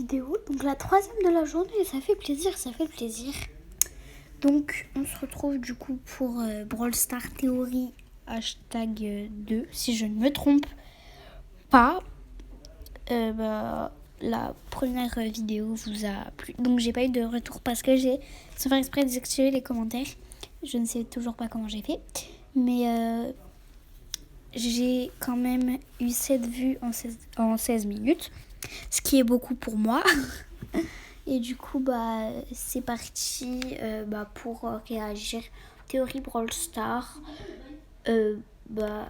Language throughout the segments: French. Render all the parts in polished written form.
vidéo, donc la troisième de la journée, et ça fait plaisir, ça fait plaisir. Donc on se retrouve du coup pour Brawl Stars Theory hashtag 2, si je ne me trompe pas. La première vidéo vous a plu, donc j'ai pas eu de retour parce que j'ai, sans faire exprès, désactivé les commentaires. Je ne sais toujours pas comment j'ai fait, mais j'ai quand même eu 7 vues en 16 minutes, ce qui est beaucoup pour moi. Et du coup, c'est parti pour réagir. Théorie Brawl Stars,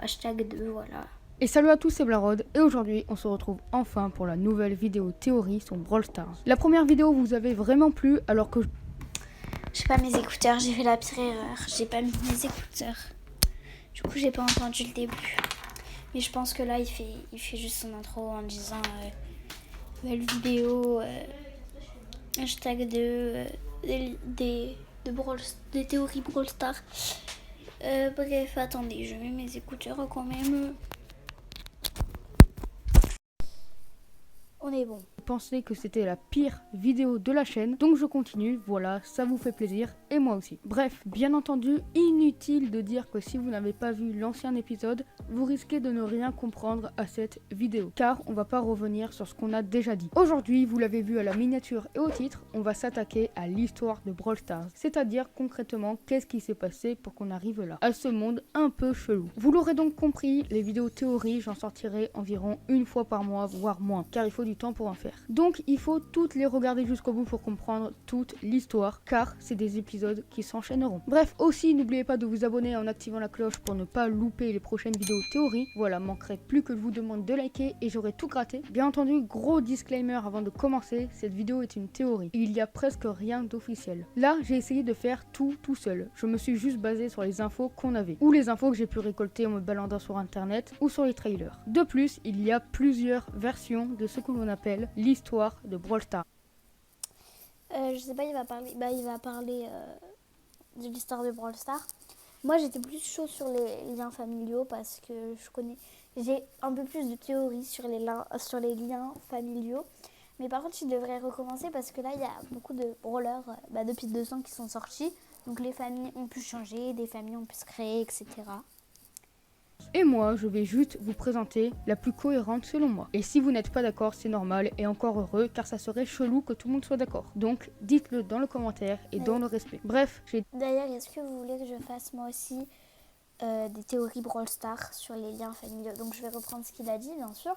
hashtag 2, voilà. Et salut à tous, c'est Blarod, et aujourd'hui on se retrouve enfin pour la nouvelle vidéo théorie sur Brawl Stars. La première vidéo vous avait vraiment plu alors que... J'ai pas mes écouteurs, j'ai fait la pire erreur, j'ai pas mis mes écouteurs. Du coup j'ai pas entendu le début. Mais je pense que là il fait juste son intro en disant nouvelle vidéo, hashtag 2, des théories Brawl Stars. Bref, attendez, je mets mes écouteurs quand même. On est bon. Je pensais que c'était la pire vidéo de la chaîne, donc je continue, voilà, ça vous fait plaisir, et moi aussi. Bref, bien entendu, inutile de dire que si vous n'avez pas vu l'ancien épisode, vous risquez de ne rien comprendre à cette vidéo, car on va pas revenir sur ce qu'on a déjà dit. Aujourd'hui, vous l'avez vu à la miniature et au titre, on va s'attaquer à l'histoire de Brawl Stars, c'est-à-dire concrètement qu'est-ce qui s'est passé pour qu'on arrive là, à ce monde un peu chelou. Vous l'aurez donc compris, les vidéos théorie, j'en sortirai environ une fois par mois, voire moins, car il faut du temps pour en faire. Donc il faut toutes les regarder jusqu'au bout pour comprendre toute l'histoire, car c'est des épisodes qui s'enchaîneront. Bref, aussi n'oubliez pas de vous abonner en activant la cloche pour ne pas louper les prochaines vidéos théorie. Voilà, manquerait plus que je vous demande de liker et j'aurai tout gratté. Bien entendu, gros disclaimer avant de commencer, cette vidéo est une théorie. Il y a presque rien d'officiel. Là, j'ai essayé de faire tout seul. Je me suis juste basé sur les infos qu'on avait, ou les infos que j'ai pu récolter en me baladant sur internet ou sur les trailers. De plus, il y a plusieurs versions de ce que l'on appelle l'histoire de Brawl Stars. Je sais pas, il va parler de l'histoire de Brawl Stars. Moi, j'étais plus chaud sur les liens familiaux parce que j'ai un peu plus de théories sur les liens familiaux. Mais par contre, je devrais recommencer parce que là, il y a beaucoup de brawlers depuis 200 qui sont sortis. Donc les familles ont pu changer, des familles ont pu se créer, etc. Et moi, je vais juste vous présenter la plus cohérente selon moi. Et si vous n'êtes pas d'accord, c'est normal et encore heureux, car ça serait chelou que tout le monde soit d'accord. Donc, dites-le dans le commentaire et dans le respect. Bref, D'ailleurs, est-ce que vous voulez que je fasse moi aussi des théories Brawl Stars sur les liens familiaux? Donc je vais reprendre ce qu'il a dit, bien sûr.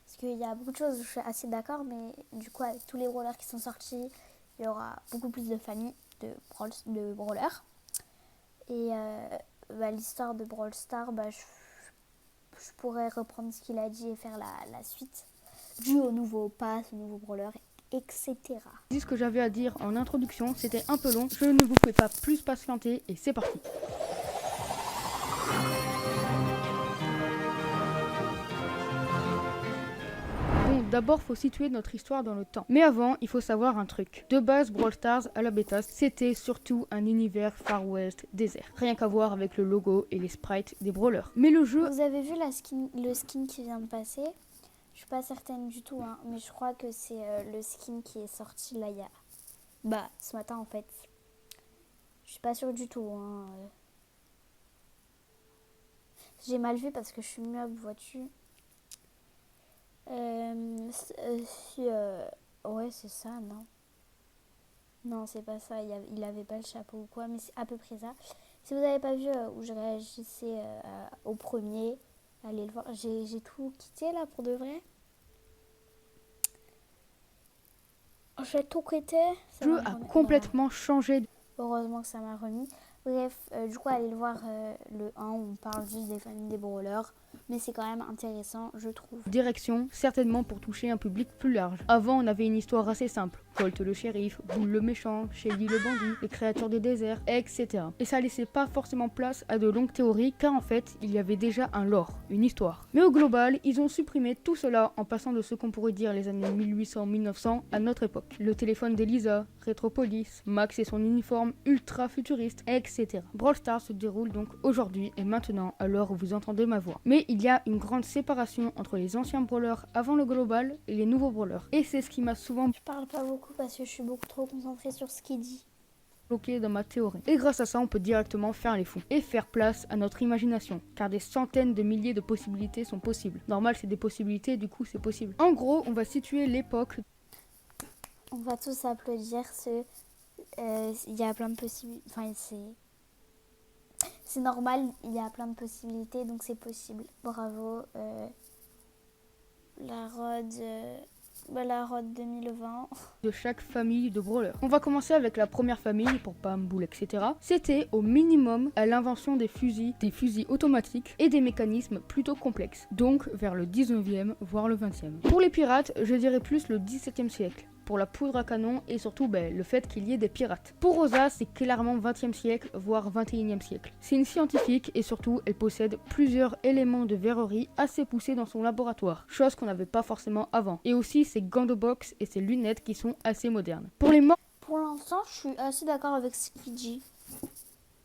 Parce qu'il y a beaucoup de choses où je suis assez d'accord, mais du coup, avec tous les brawlers qui sont sortis, il y aura beaucoup plus de familles de brawlers. Et l'histoire de Brawl Stars, je pourrais reprendre ce qu'il a dit et faire la suite dû au nouveau pass, au nouveau brawler, etc. Ce que j'avais à dire en introduction, c'était un peu long, je ne vous fais pas plus patienter et c'est parti. D'abord, faut situer notre histoire dans le temps. Mais avant, il faut savoir un truc. De base, Brawl Stars à la bêta, c'était surtout un univers Far West désert. Rien qu'à voir avec le logo et les sprites des brawlers. Mais le jeu... Vous avez vu le skin qui vient de passer? Je suis pas certaine du tout, hein, mais je crois que c'est le skin qui est sorti là il y a... ce matin en fait. Je suis pas sûre du tout, hein. J'ai mal vu parce que je suis myope, vois-tu. Ouais, c'est ça, non? Non, c'est pas ça, il avait pas le chapeau ou quoi, mais c'est à peu près ça. Si vous n'avez pas vu où je réagissais au premier, allez le voir. J'ai tout quitté là pour de vrai. J'ai tout quitté. Le jeu a complètement changé. Heureusement que ça m'a remis. Bref, du coup, allez le voir le 1 où on parle juste des familles des brawlers. Mais c'est quand même intéressant, je trouve. Direction, certainement pour toucher un public plus large. Avant, on avait une histoire assez simple. Colt le shérif, Bull le méchant, Shelly le bandit, les créatures des déserts, etc. Et ça laissait pas forcément place à de longues théories, car en fait, il y avait déjà un lore, une histoire. Mais au global, ils ont supprimé tout cela en passant de ce qu'on pourrait dire les années 1800-1900 à notre époque. Le téléphone d'Elisa, Retropolis, Max et son uniforme ultra futuriste, etc. etc. Brawl Stars se déroule donc aujourd'hui et maintenant à l'heure où vous entendez ma voix. Mais il y a une grande séparation entre les anciens brawlers avant le global et les nouveaux brawlers. Et c'est ce qui m'a souvent Je parle pas beaucoup parce que je suis beaucoup trop concentrée sur ce qu'il dit. bloqué dans ma théorie. Et grâce à ça, on peut directement faire les fous et faire place à notre imagination, car des centaines de milliers de possibilités sont possibles. Normal, c'est des possibilités, du coup, c'est possible. En gros, on va situer l'époque. On va tous applaudir il y a plein de possibilités. Enfin, c'est normal, il y a plein de possibilités, donc c'est possible. Bravo. La Rod 2020. De chaque famille de brawlers. On va commencer avec la première famille pour Pam, Boule, etc. C'était au minimum à l'invention des fusils automatiques et des mécanismes plutôt complexes, donc vers le 19e voire le 20e. Pour les pirates, je dirais plus le 17e siècle. Pour la poudre à canon et surtout le fait qu'il y ait des pirates. Pour Rosa, c'est clairement 20e siècle, voire 21e siècle. C'est une scientifique et surtout, elle possède plusieurs éléments de verrerie assez poussés dans son laboratoire, chose qu'on n'avait pas forcément avant. Et aussi ses gants de boxe et ses lunettes qui sont assez modernes. Pour les morts Pour l'instant, je suis assez d'accord avec ce qu'il dit.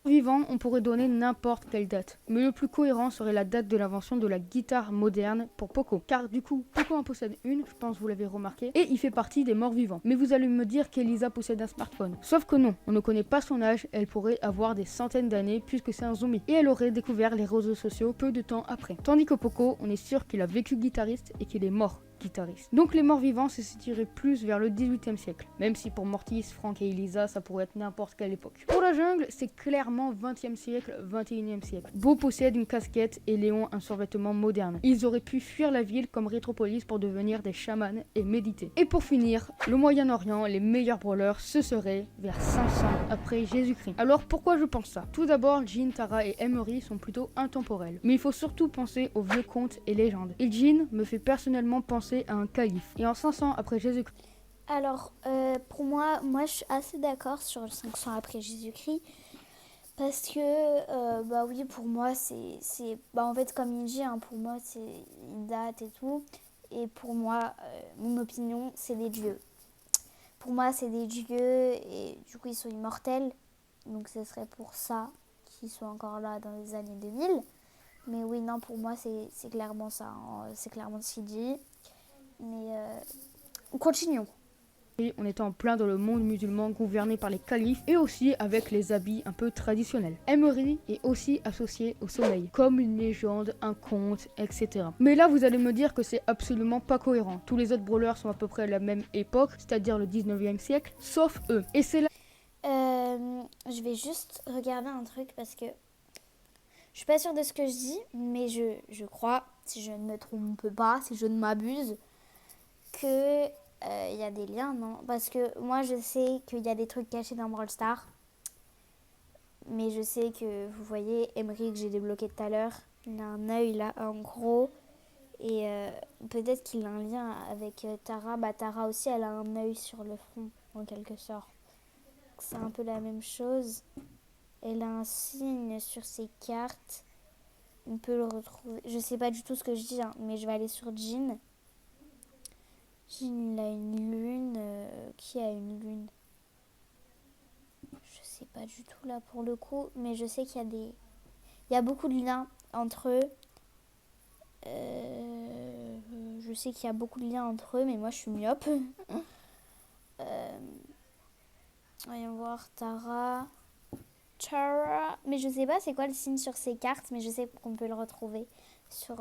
vivants, on pourrait donner n'importe quelle date. Mais le plus cohérent serait la date de l'invention de la guitare moderne pour Poco. Car du coup, Poco en possède une, je pense que vous l'avez remarqué, et il fait partie des morts vivants. Mais vous allez me dire qu'Elisa possède un smartphone. Sauf que non, on ne connaît pas son âge, elle pourrait avoir des centaines d'années puisque c'est un zombie. Et elle aurait découvert les réseaux sociaux peu de temps après. Tandis que Poco, on est sûr qu'il a vécu guitariste et qu'il est mort guitariste. Donc les morts vivants se situeraient plus vers le 18e siècle, même si pour Mortis, Frank et Elisa ça pourrait être n'importe quelle époque. Pour la jungle, c'est clairement 20e siècle, 21e siècle. Beau possède une casquette et Léon un survêtement moderne. Ils auraient pu fuir la ville comme Retropolis pour devenir des chamans et méditer. Et pour finir, le Moyen-Orient, les meilleurs brawlers, ce serait vers 500 après Jésus-Christ. Alors pourquoi je pense ça? Tout d'abord, Jhin, Tara et Emery sont plutôt intemporels. Mais il faut surtout penser aux vieux contes et légendes. Et Jhin me fait personnellement penser à un calife. Et en 500 après Jésus-Christ. Alors, pour moi, je suis assez d'accord sur le 500 après Jésus-Christ. Parce que, bah oui, pour moi, en fait, comme il dit, hein, pour moi, il date et tout. Et pour moi, mon opinion, c'est des dieux. Pour moi, c'est des dieux et du coup, ils sont immortels. Donc, ce serait pour ça qu'ils sont encore là dans les années 2000. Mais oui, non, pour moi, c'est clairement ça. Hein. C'est clairement ce qu'il dit. Mais continuons. Et on était en plein dans le monde musulman gouverné par les califes et aussi avec les habits un peu traditionnels. Emery est aussi associé au soleil, comme une légende, un conte, etc. Mais là vous allez me dire que c'est absolument pas cohérent. Tous les autres brawlers sont à peu près à la même époque, c'est-à-dire le 19e siècle, sauf eux. Et c'est là... Je vais juste regarder un truc parce que je suis pas sûre de ce que je dis, mais je crois, si je ne me trompe pas, si je ne m'abuse, que y a des liens, non? Parce que moi, je sais qu'il y a des trucs cachés dans Brawl Stars. Mais je sais que, vous voyez, Emery que j'ai débloqué tout à l'heure, il a un œil là, en gros. Et peut-être qu'il a un lien avec Tara. Bah, Tara aussi, elle a un œil sur le front, en quelque sorte. C'est un peu la même chose. Elle a un signe sur ses cartes. On peut le retrouver. Je sais pas du tout ce que je dis, hein, mais je vais aller sur Jhin. Jhin, il a une lune. Qui a une lune? Je sais pas du tout là pour le coup, mais je sais qu'il y a des... Il y a beaucoup de liens entre eux. Je sais qu'il y a beaucoup de liens entre eux, mais moi je suis myope. Voyons voir, Tara. Mais je sais pas c'est quoi le signe sur ses cartes, mais je sais qu'on peut le retrouver sur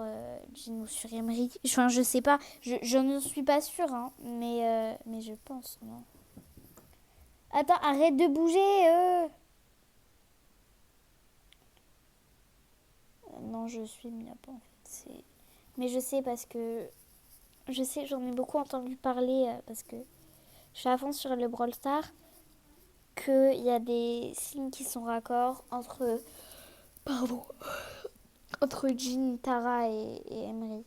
Jhin ou sur Emery. Enfin, je sais pas, je ne suis pas sûre, hein, mais je pense, non. Attends, arrête de bouger Non, je suis myope en fait. Mais je sais parce que... Je sais, j'en ai beaucoup entendu parler parce que je suis à fond sur le Brawl Stars. Qu'il y a des signes qui sont raccords entre... Pardon. Entre Jhin, Tara et Emery.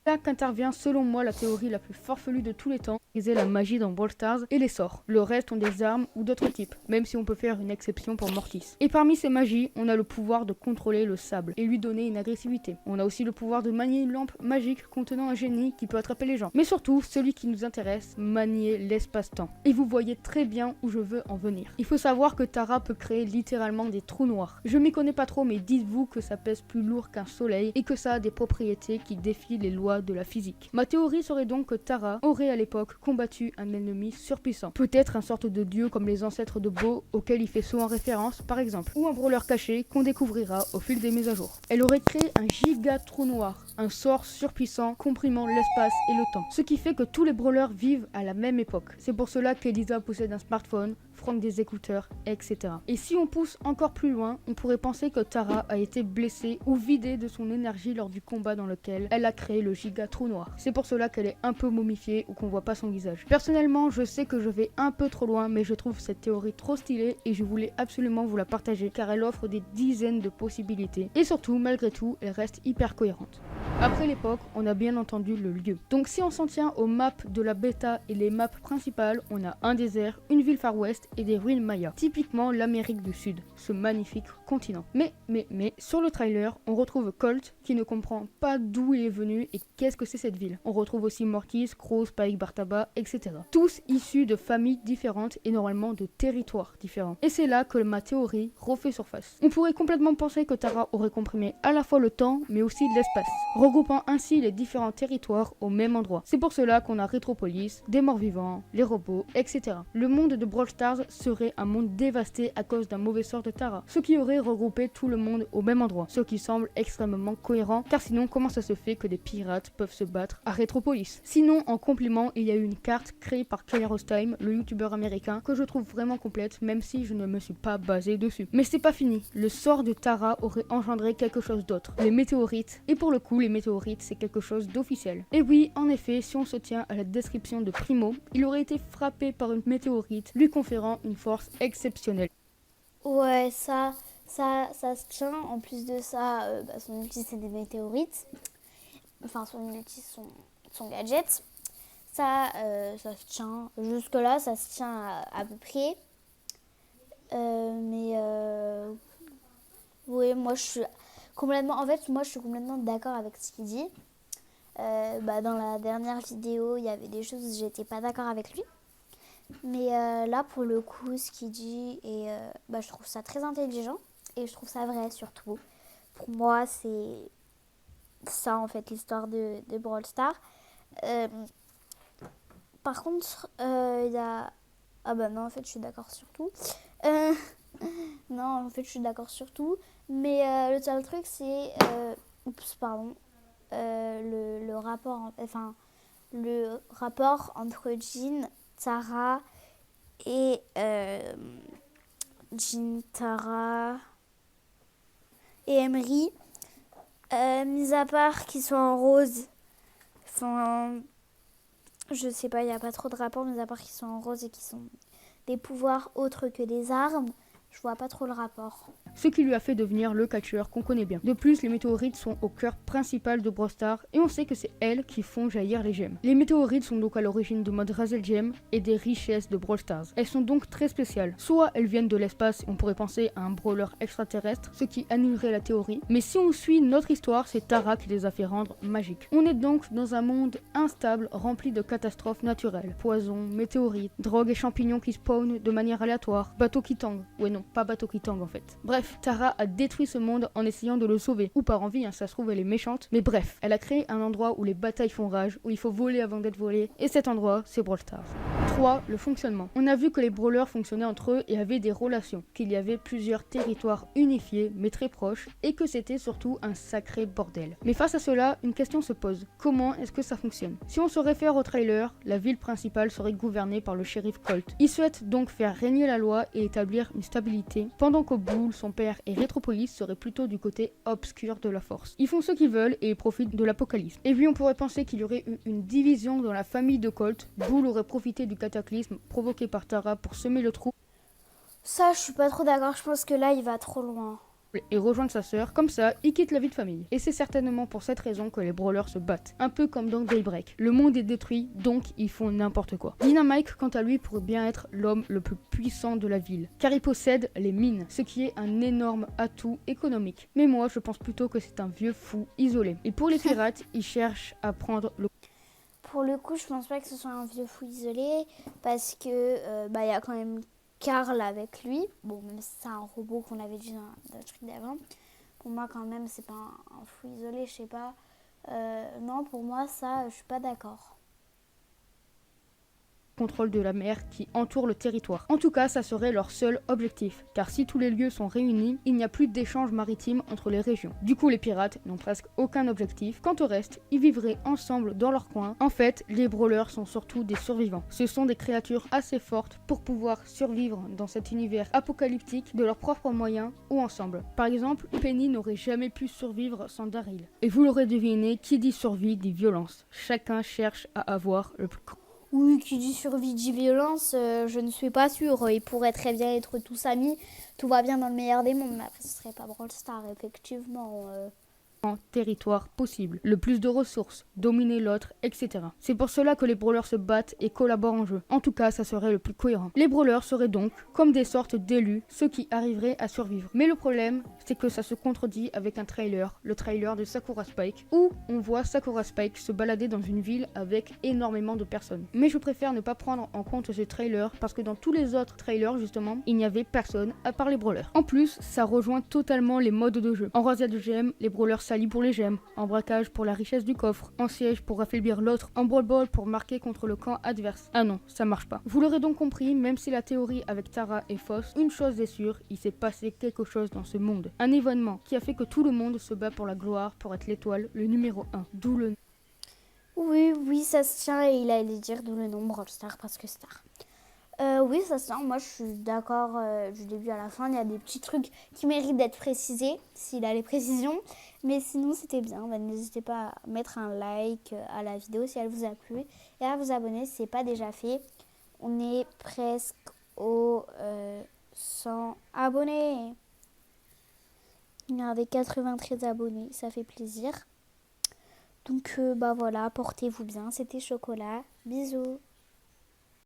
Là qu'intervient selon moi la théorie la plus farfelue de tous les temps, utiliser la magie dans Brawl Stars et les sorts. Le reste ont des armes ou d'autres types, même si on peut faire une exception pour Mortis. Et parmi ces magies, on a le pouvoir de contrôler le sable et lui donner une agressivité. On a aussi le pouvoir de manier une lampe magique contenant un génie qui peut attraper les gens. Mais surtout, celui qui nous intéresse, manier l'espace-temps. Et vous voyez très bien où je veux en venir. Il faut savoir que Tara peut créer littéralement des trous noirs. Je m'y connais pas trop, mais dites-vous que ça pèse plus lourd qu'un soleil et que ça a des propriétés qui défient les lois de la physique. Ma théorie serait donc que Tara aurait à l'époque combattu un ennemi surpuissant. Peut-être un sorte de dieu comme les ancêtres de Bo auxquels il fait souvent référence par exemple. Ou un brawler caché qu'on découvrira au fil des mises à jour. Elle aurait créé un giga trou noir, un sort surpuissant comprimant l'espace et le temps. Ce qui fait que tous les brawlers vivent à la même époque. C'est pour cela qu'Elisa possède un smartphone, Frank des écouteurs, etc. Et si on pousse encore plus loin, on pourrait penser que Tara a été blessée ou vidée de son énergie lors du combat dans lequel elle a créé le giga trou noir. C'est pour cela qu'elle est un peu momifiée ou qu'on voit pas son visage. Personnellement, je sais que je vais un peu trop loin, mais je trouve cette théorie trop stylée et je voulais absolument vous la partager car elle offre des dizaines de possibilités. Et surtout, malgré tout, elle reste hyper cohérente. Après l'époque, on a bien entendu le lieu. Donc si on s'en tient aux maps de la bêta et les maps principales, on a un désert, une ville Far West et des ruines Maya. Typiquement l'Amérique du Sud, ce magnifique continent. Mais, sur le trailer, on retrouve Colt qui ne comprend pas d'où il est venu et qu'est-ce que c'est cette ville. On retrouve aussi Mortis, Crow, Spike, Bartaba, etc. Tous issus de familles différentes et normalement de territoires différents. Et c'est là que ma théorie refait surface. On pourrait complètement penser que Tara aurait comprimé à la fois le temps mais aussi l'espace, regroupant ainsi les différents territoires au même endroit. C'est pour cela qu'on a Retropolis, des morts-vivants, les robots, etc. Le monde de Brawl Stars serait un monde dévasté à cause d'un mauvais sort de Tara, ce qui aurait regroupé tout le monde au même endroit, ce qui semble extrêmement cohérent, car sinon comment ça se fait que des pirates peuvent se battre à Retropolis? Sinon, en complément, il y a eu une carte créée par Kairos-Time, le youtubeur américain, que je trouve vraiment complète, même si je ne me suis pas basé dessus. Mais c'est pas fini, le sort de Tara aurait engendré quelque chose d'autre, les météorites, et pour le coup, les météorites, c'est quelque chose d'officiel. Et oui, en effet, si on se tient à la description de Primo, il aurait été frappé par une météorite, lui conférant une force exceptionnelle. Ouais, ça se tient. En plus de ça, son ulti, c'est des météorites. Enfin, son ulti, son gadget. Ça se tient. Jusque-là, ça se tient à peu près. Oui, moi, je suis complètement... En fait, moi, je suis complètement d'accord avec ce qu'il dit. Dans la dernière vidéo, il y avait des choses où j'étais pas d'accord avec lui. Mais là, pour le coup, ce qu'il dit, je trouve ça très intelligent. Et je trouve ça vrai, surtout. Pour moi, c'est ça, en fait, l'histoire de Brawl Stars. Par contre, il y a... Ah bah non, en fait, je suis d'accord sur tout. Non, en fait, je suis d'accord sur tout. Mais le seul truc, c'est... le rapport entre Jean, Tara et Tara et Emery, mis à part qu'ils soient en rose. Enfin, je sais pas, il n'y a pas trop de rapport, mis à part qu'ils sont en rose et qu'ils sont des pouvoirs autres que des armes. Je vois pas trop le rapport. Ce qui lui a fait devenir le catcheur qu'on connaît bien. De plus, les météorites sont au cœur principal de Brawl Stars et on sait que c'est elles qui font jaillir les gemmes. Les météorites sont donc à l'origine du mode Razel Gem et des richesses de Brawl Stars. Elles sont donc très spéciales. Soit elles viennent de l'espace, on pourrait penser à un brawler extraterrestre, ce qui annulerait la théorie. Mais si on suit notre histoire, c'est Tara qui les a fait rendre magiques. On est donc dans un monde instable rempli de catastrophes naturelles. Poisons, météorites, drogues et champignons qui spawnent de manière aléatoire, bateaux qui tangent. Ouais non, pas bateau qui tangue en fait. Bref, Tara a détruit ce monde en essayant de le sauver. Ou par envie, ça se trouve elle est méchante. Mais bref, elle a créé un endroit où les batailles font rage, où il faut voler avant d'être volé. Et cet endroit, c'est Brawl Stars. 3. Le fonctionnement. On a vu que les brawlers fonctionnaient entre eux et avaient des relations, qu'il y avait plusieurs territoires unifiés mais très proches et que c'était surtout un sacré bordel. Mais face à cela, une question se pose. Comment est-ce que ça fonctionne? Si on se réfère au trailer, la ville principale serait gouvernée par le shérif Colt. Il souhaite donc faire régner la loi et établir une stabilité, pendant que Bull, son père et Retropolis seraient plutôt du côté obscur de la force. Ils font ce qu'ils veulent et profitent de l'apocalypse. Et puis on pourrait penser qu'il y aurait eu une division dans la famille de Colt. Bull aurait profité du cataclysme provoqué par Tara pour semer le trou. Ça, je suis pas trop d'accord. Je pense que là, il va trop loin. et rejoindre sa sœur. Comme ça, il quitte la vie de famille. Et c'est certainement pour cette raison que les brawlers se battent. Un peu comme dans Daybreak. Le monde est détruit, donc ils font n'importe quoi. Dynamite, quant à lui, pourrait bien être l'homme le plus puissant de la ville, car il possède les mines, ce qui est un énorme atout économique. Mais moi, je pense plutôt que c'est un vieux fou isolé. Et pour les pirates, ils cherchent à prendre le... Pour le coup, je pense pas que ce soit un vieux fou isolé parce que y a quand même Carl avec lui. Bon, même si c'est un robot qu'on avait vu dans le truc d'avant. Pour moi, quand même, c'est pas un fou isolé, je sais pas. Non, pour moi, ça, je suis pas d'accord. contrôle de la mer qui entoure le territoire. En tout cas, ça serait leur seul objectif, car si tous les lieux sont réunis, il n'y a plus d'échanges maritimes entre les régions. Du coup, les pirates n'ont presque aucun objectif. Quant au reste, ils vivraient ensemble dans leur coin. En fait, les brawlers sont surtout des survivants. Ce sont des créatures assez fortes pour pouvoir survivre dans cet univers apocalyptique de leurs propres moyens ou ensemble. Par exemple, Penny n'aurait jamais pu survivre sans Daryl. Et vous l'aurez deviné, qui dit survie dit violence. Chacun cherche à avoir le plus... Oui, qui dit survie dit violence, je ne suis pas sûre. Ils pourraient très bien être tous amis. Tout va bien dans le meilleur des mondes. Mais après, ce serait pas Brawl Stars, effectivement. territoire possible, le plus de ressources, dominer l'autre, etc. C'est pour cela que les brawlers se battent et collaborent en jeu. En tout cas, ça serait le plus cohérent. Les brawlers seraient donc comme des sortes d'élus, ceux qui arriveraient à survivre. Mais le problème, c'est que ça se contredit avec un trailer, le trailer de Sakura Spike, où on voit Sakura Spike se balader dans une ville avec énormément de personnes. Mais je préfère ne pas prendre en compte ce trailer parce que dans tous les autres trailers, justement, il n'y avait personne à part les brawlers. En plus, ça rejoint totalement les modes de jeu. En Rosia de GM, les brawlers s'allient pour les gemmes, en braquage pour la richesse du coffre, en siège pour affaiblir l'autre, en brawl ball pour marquer contre le camp adverse. Ah non, ça marche pas. Vous l'aurez donc compris, même si la théorie avec Tara est fausse, une chose est sûre, il s'est passé quelque chose dans ce monde. Un événement qui a fait que tout le monde se bat pour la gloire, pour être l'étoile, le numéro 1. D'où le... Oui, ça se tient et il allait dire d'où le nom Brawl Stars parce que Star. Oui, ça se tient. Moi, je suis d'accord du début à la fin. Il y a des petits trucs qui méritent d'être précisés, s'il a les précisions. Mais sinon, c'était bien. N'hésitez pas à mettre un like à la vidéo si elle vous a plu. Et à vous abonner si ce n'est pas déjà fait. On est presque aux 100 abonnés. Regardez, 93 abonnés, ça fait plaisir. Donc, voilà, portez-vous bien. C'était Chocolat. Bisous.